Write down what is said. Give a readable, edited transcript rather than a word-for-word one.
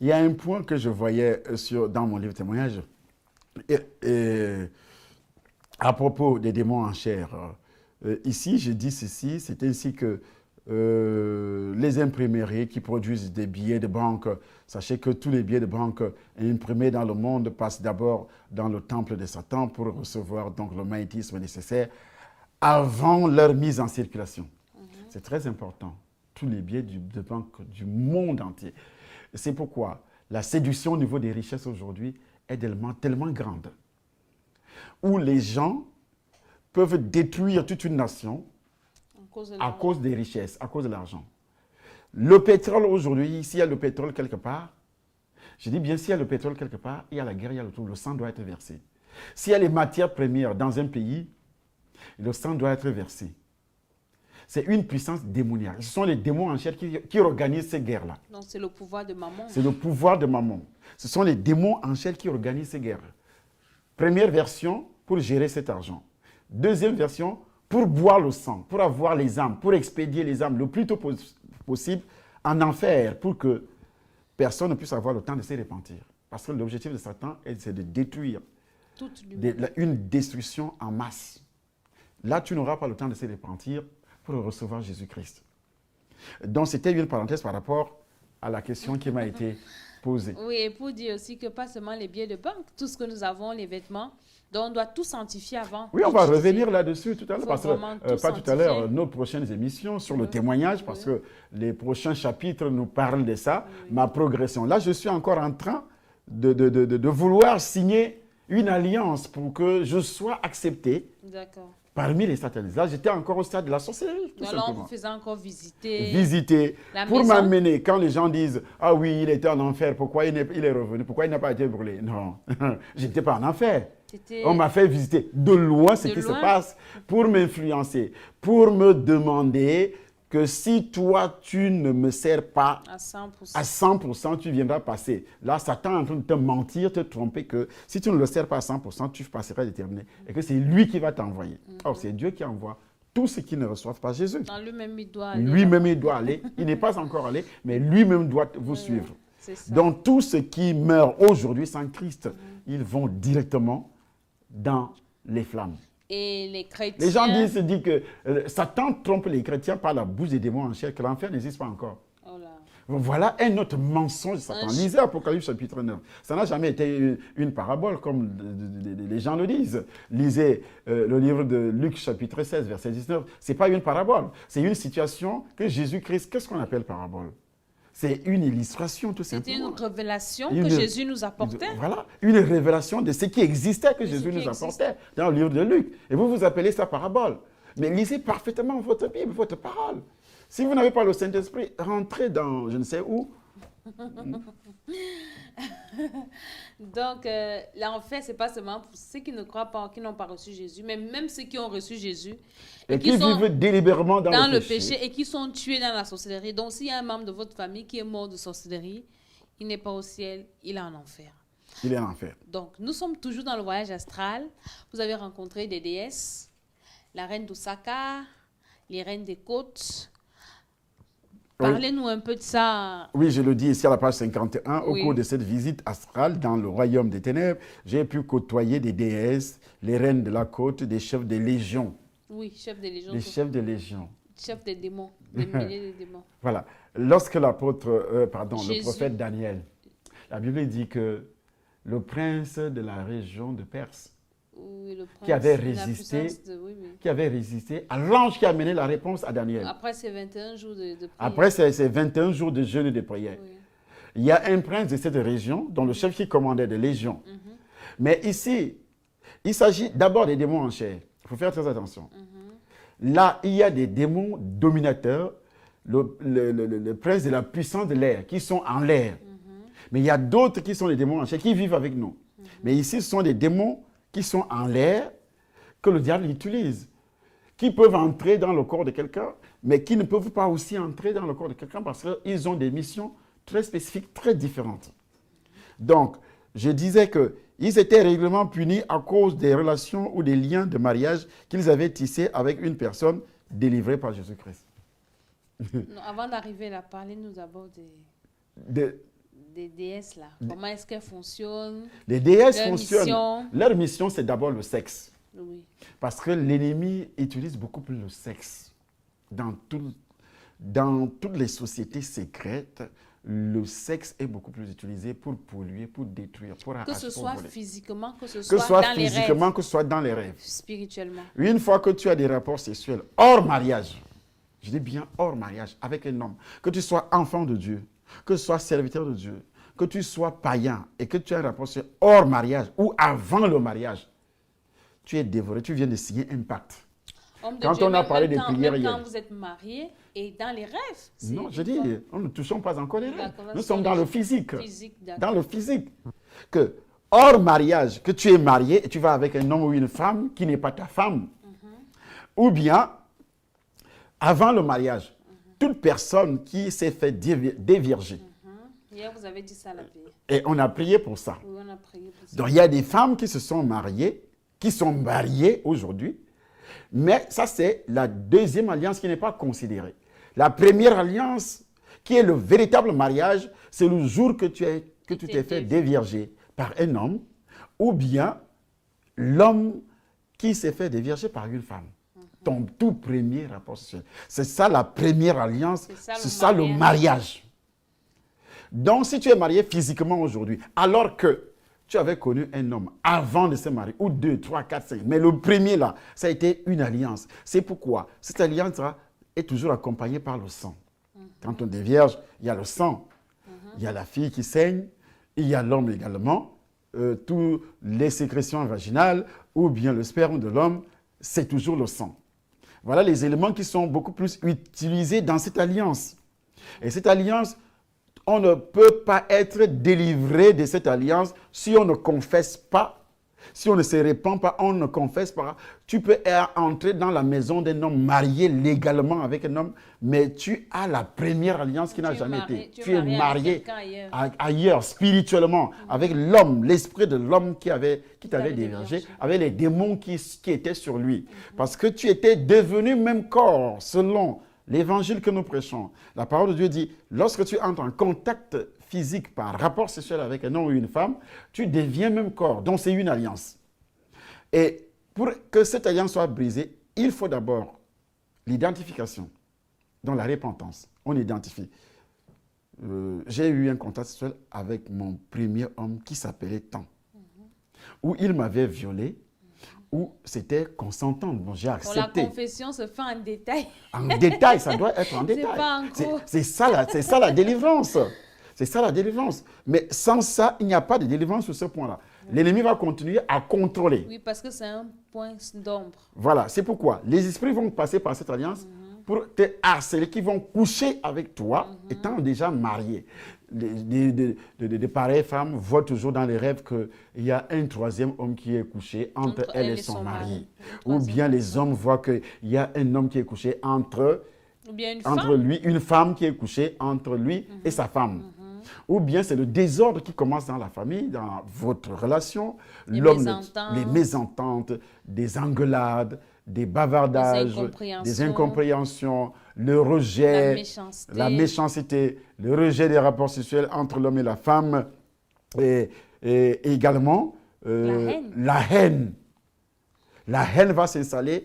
Il y a un point que je voyais dans mon livre témoignage à propos des démons en chair. Ici, je dis ceci, c'est ainsi que les imprimeries qui produisent des billets de banque, sachez que tous les billets de banque imprimés dans le monde passent d'abord dans le temple de Satan pour recevoir donc le magnétisme nécessaire avant leur mise en circulation. C'est très important. Tous les billets de banque du monde entier. C'est pourquoi la séduction au niveau des richesses aujourd'hui est tellement grande, où les gens peuvent détruire toute une nation à cause des richesses, à cause de l'argent. Le pétrole aujourd'hui, s'il y a le pétrole quelque part, je dis bien s'il y a le pétrole quelque part, il y a la guerre, il y a le tout, le sang doit être versé. S'il y a les matières premières dans un pays, le sang doit être versé. C'est une puissance démoniaque. Ce sont les démons en chair qui organisent ces guerres-là. Donc c'est le pouvoir de Mammon. C'est le pouvoir de Mammon. Ce sont les démons en chair qui organisent ces guerres. Première version, pour gérer cet argent. Deuxième version, pour boire le sang, pour avoir les âmes, pour expédier les âmes le plus tôt possible en enfer, pour que personne ne puisse avoir le temps de se repentir. Parce que l'objectif de Satan, c'est de détruire une destruction en masse. Là, tu n'auras pas le temps de se repentir pour recevoir Jésus-Christ. Donc, c'était une parenthèse par rapport à la question qui m'a été posée. Oui, et pour dire aussi que pas seulement les billets de banque, tout ce que nous avons, les vêtements, donc on doit tout sanctifier avant. Oui, on va revenir là-dessus tout à l'heure, parce que pas tout à l'heure, nos prochaines émissions sur le témoignage, parce que les prochains chapitres nous parlent de ça, ma progression. Là, je suis encore en train de vouloir signer une alliance pour que je sois accepté. D'accord. Parmi les satanistes. Là, j'étais encore au stade de la sorcellerie, tout alors, simplement. on vous faisait encore visiter. Visiter. Pour maison. m'amener, quand les gens disent « Ah oui, il était en enfer, pourquoi il est revenu? Pourquoi il n'a pas été brûlé ?» Non, je n'étais pas en enfer. On m'a fait visiter de loin ce qui se passe pour m'influencer, pour me demander que si toi, tu ne me sers pas à 100%, tu viendras passer. Là, Satan est en train de te mentir, te tromper que si tu ne le sers pas à 100%, tu passeras déterminé. Et que c'est lui qui va t'envoyer. Or, c'est Dieu qui envoie tous ceux qui ne reçoivent pas Jésus. Lui-même, il doit aller. Lui-même, il doit aller. Il n'est pas encore allé, mais lui-même doit vous suivre. Donc, tous ceux qui meurent aujourd'hui sans Christ, ils vont directement dans les flammes. Et les chrétiens... Les gens disent que Satan trompe les chrétiens par la bouche des démons en chair, que l'enfer n'existe pas encore. Oh là. Voilà un autre mensonge de Satan. Lisez Apocalypse chapitre 9. Ça n'a jamais été une parabole, comme les gens le disent. Lisez le livre de Luc chapitre 16, verset 19. Ce n'est pas une parabole. C'est une situation que Jésus-Christ... Qu'est-ce qu'on appelle parabole? C'est une illustration, tout simplement. C'était une révélation que Jésus nous apportait. Voilà, une révélation de ce qui existait que Jésus nous apportait dans le livre de Luc. Et vous appelez ça parabole. Mais lisez parfaitement votre Bible, votre parole. Si vous n'avez pas le Saint-Esprit, rentrez dans je ne sais où. Donc, l'enfer, ce n'est pas seulement pour ceux qui ne croient pas, qui n'ont pas reçu Jésus, mais même ceux qui ont reçu Jésus. Et qui vivent délibérément dans le péché. Et qui sont tués dans la sorcellerie. Donc, s'il y a un membre de votre famille qui est mort de sorcellerie, il n'est pas au ciel, il est en enfer. Il est en enfer. Donc, nous sommes toujours dans le voyage astral. Vous avez rencontré des déesses, la reine d'Osaka, les reines des côtes. Parlez-nous un peu de ça. Oui, je le dis ici à la page 51. Au cours de cette visite astrale dans le royaume des ténèbres, j'ai pu côtoyer des déesses, les reines de la côte, des chefs des légions. Oui, chefs des légions. Les chefs des légions. Chefs des démons, des milliers de démons. Voilà. Lorsque le prophète Daniel, la Bible dit que le prince de la région de Perse, qui avait résisté à l'ange qui a mené la réponse à Daniel. Après ces 21 jours de prière. Après ces 21 jours de jeûne et de prière. Oui. Il y a un prince de cette région, dont le chef qui commandait des légions. Mais ici, il s'agit d'abord des démons en chair. Il faut faire très attention. Là, il y a des démons dominateurs, le prince de la puissance de l'air, qui sont en l'air. Mais il y a d'autres qui sont des démons en chair, qui vivent avec nous. Mais ici, ce sont des démons qui sont en l'air, que le diable utilise, qui peuvent entrer dans le corps de quelqu'un, mais qui ne peuvent pas aussi entrer dans le corps de quelqu'un parce qu'ils ont des missions très spécifiques, très différentes. Donc, je disais qu'ils étaient régulièrement punis à cause des relations ou des liens de mariage qu'ils avaient tissés avec une personne délivrée par Jésus-Christ. Avant d'arriver là, parlez-nous d'abord des déesses là, comment est-ce qu'elles fonctionnent? Les déesses Leur fonctionnent. mission. Leur mission, c'est d'abord le sexe. Oui. Parce que l'ennemi utilise beaucoup plus le sexe. Dans toutes les sociétés secrètes, le sexe est beaucoup plus utilisé pour polluer, pour détruire, pour Que arracher, ce pour soit voler. physiquement, que ce Que soit ce soit dans les physiquement, rêves, que ce soit dans les rêves. spirituellement. Une fois que tu as des rapports sexuels hors mariage, je dis bien hors mariage, avec un homme, que tu sois enfant de Dieu, que tu sois serviteur de Dieu, que tu sois païen et que tu aies un rapport sexuel hors mariage ou avant le mariage, tu es dévoré, tu viens de signer un pacte. Homme de Quand Dieu, on a même- parlé même des quand- prières même hier. quand vous êtes marié et dans les rêves. c'est Non, je une dis, forme nous ne touchons pas encore les rêves. D'accord, Nous c'est sommes dans le le physique. physique, d'accord. Dans le physique. Que hors mariage, que tu es marié et tu vas avec un homme ou une femme qui n'est pas ta femme. Ou bien, avant le mariage, toute personne qui s'est fait dévierger. Hier, vous avez dit ça à la prière. Et on a prié pour ça. Oui, on a prié pour ça. Donc, il y a des femmes qui se sont mariées, qui sont mariées aujourd'hui. Mais ça, c'est la deuxième alliance qui n'est pas considérée. La première alliance, qui est le véritable mariage, c'est le jour que tu t'es fait dévierger par un homme, ou bien l'homme qui s'est fait dévierger par une femme. Ton tout premier rapport sexuel. C'est ça la première alliance, c'est ça le mariage. Donc, si tu es marié physiquement aujourd'hui, alors que tu avais connu un homme avant de se marier, ou 2, 3, 4, 5, mais le premier là, ça a été une alliance. C'est pourquoi cette alliance-là est toujours accompagnée par le sang. Quand on dévierge, il y a le sang, il y a la fille qui saigne, il y a l'homme également, toutes les sécrétions vaginales, ou bien le sperme de l'homme, c'est toujours le sang. Voilà les éléments qui sont beaucoup plus utilisés dans cette alliance. Et cette alliance, on ne peut pas être délivré de cette alliance si on ne confesse pas, si on ne se répand pas, on ne confesse pas. Tu peux entrer dans la maison d'un homme marié légalement avec un homme, mais tu as la première alliance qui n'a jamais été. Tu es marié ailleurs, spirituellement, avec l'homme, l'esprit de l'homme qui t'avait déviergé, avec les démons qui étaient sur lui. Parce que tu étais devenu même corps, selon l'évangile que nous prêchons. La parole de Dieu dit, lorsque tu entres en contact physique par rapport sexuel avec un homme ou une femme, tu deviens même corps. Donc c'est une alliance. Et pour que cette alliance soit brisée, il faut d'abord l'identification, dans la repentance. On identifie. J'ai eu un contact sexuel avec mon premier homme qui s'appelait Tan, où il m'avait violé, où c'était consentant. Bon, j'ai accepté. La confession se fait en détail. En détail, ça doit être en détail. C'est pas en gros. C'est ça la délivrance. C'est ça la délivrance. Mais sans ça, il n'y a pas de délivrance sur ce point-là. L'ennemi va continuer à contrôler. Oui, parce que c'est un point d'ombre. Voilà, c'est pourquoi les esprits vont passer par cette alliance pour te harceler, qui vont coucher avec toi, étant déjà marié. De pareilles femmes voient toujours dans les rêves qu'il y a un troisième homme qui est couché entre elle et son mari. Ou bien les hommes voient qu'il y a un homme qui est couché entre lui, une femme qui est couchée entre lui et sa femme. Ou bien c'est le désordre qui commence dans la famille, dans votre relation. Les mésententes, des engueulades, des bavardages, des incompréhensions, le rejet, la méchanceté, le rejet des rapports sexuels entre l'homme et la femme, et également la haine. La haine va s'installer